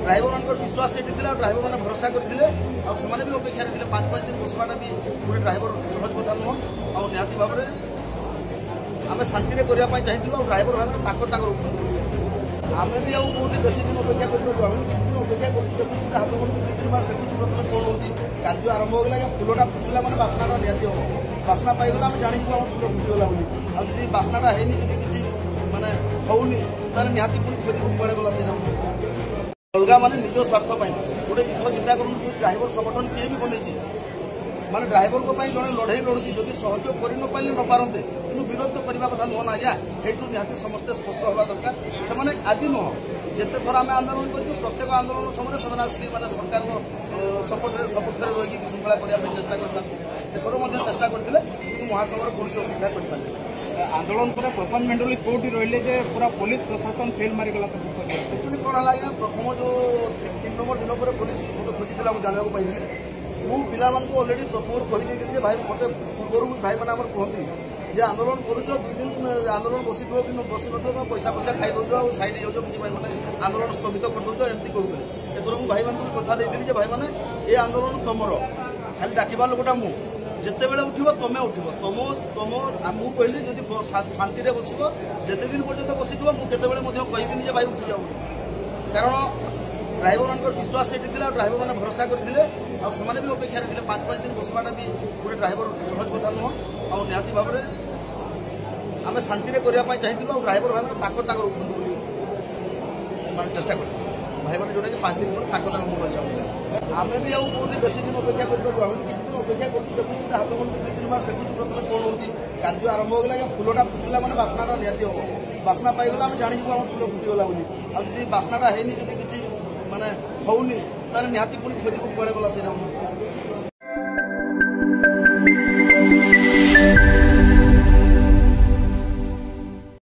driver विश्वास से driver मैंने भरोसा करते भी अपेक्षा थे 5-5 दिन बसवाटा भी गोटे ड्राइवर सहज कथा नुह आ निहती भाव में आम शांति करने चाहिए ड्राइवर भाई आम भी बहुत बेसी दिन अपेक्षा कर अपेक्षा कर हाथ बंद 2-3 मास देखुँ प्रथम कौन हो कार्य आरंभ होगा फुलटा फुटिला मैंने बास्ना निहती हम बास्ना पाईगला आम जाणीकु आम फुल फुटिगला बोली बास्नाटा है किसी माने होनी निहती पुणी खोज पड़े गला से अलग माने निज स्वार्थ गोटे जिन चिंता करूँ जो ड्राइवर संगठन किए भी बनी माने ड्राइवर को जड़े लड़े लड़ुची जदि सहयोग कर न पारे न पारते कि विरोध तो करने कथा नुह ना आज्ञा से निहती समस्ते स्पष्ट हवा दरकार से आज नुह जिते थर आम आंदोलन कर प्रत्येक आंदोलन समय से आसिक मैंने सरकार सपोर्ट रही विशृंखला करने चेष्टा करते चेष्टा करते महासंघर कौन असुविधा कर आंदोलन पर प्रशांत मेंडोली कोर्ट रही पूरा पुलिस प्रशासन फेल मारिगला एक्चुअली कौन है आज्ञा प्रथम जो 3 नंबर दिन पर पुलिस मतलब खोजी मुझे जानवा पाई पिला अलरेडी प्रथम कही भाई मत पूर्व भाई मैंने कहती जे आंदोलन कर 2 दिन आंदोलन बसी कि बसी न पैसा खाई दौ सैड हो भाई मैंने आंदोलन स्थगित कर दौ एमती कहते एथर मुझे भाई मान कथा देती भाई मैंने ये आंदोलन तुमर खाली डाकवा लोकटा मु जिते बेले उठिब तमें उठिब तुम मुझे कहली जब शांति बस जिते दिन पर्यटन बसी मुझे कहबी भाई उठी जाऊ कारण ड्राइवर विश्वास से ड्राइवर मैंने भरोसा करते भी अपेक्षा थे 5-5 दिन बसवाटा भी गोटे ड्राइवर सहज कथा नुह आ निहती भाव में आम शांति करने चाहिए ड्राइवर भाई उठू माने चेष्टा करते भाई मैंने जोटा कि 5 दिन पर मुझे चाहते आम भी बहुत बेसी दिन अपेक्षा कर किसी दिन अपेक्षा कर हाथ बंद 2-3 मास देखुँ प्रथम कौन हो कार्य आरंभ होगा फुलटा फुटिला मैंने बास्ना निहती हम बास्ना पाईगला आम जाणीकु आम फुल फुटिगला बोली बास्नाटा है किसी माने होनी निहती पुणी खोज पड़े गला से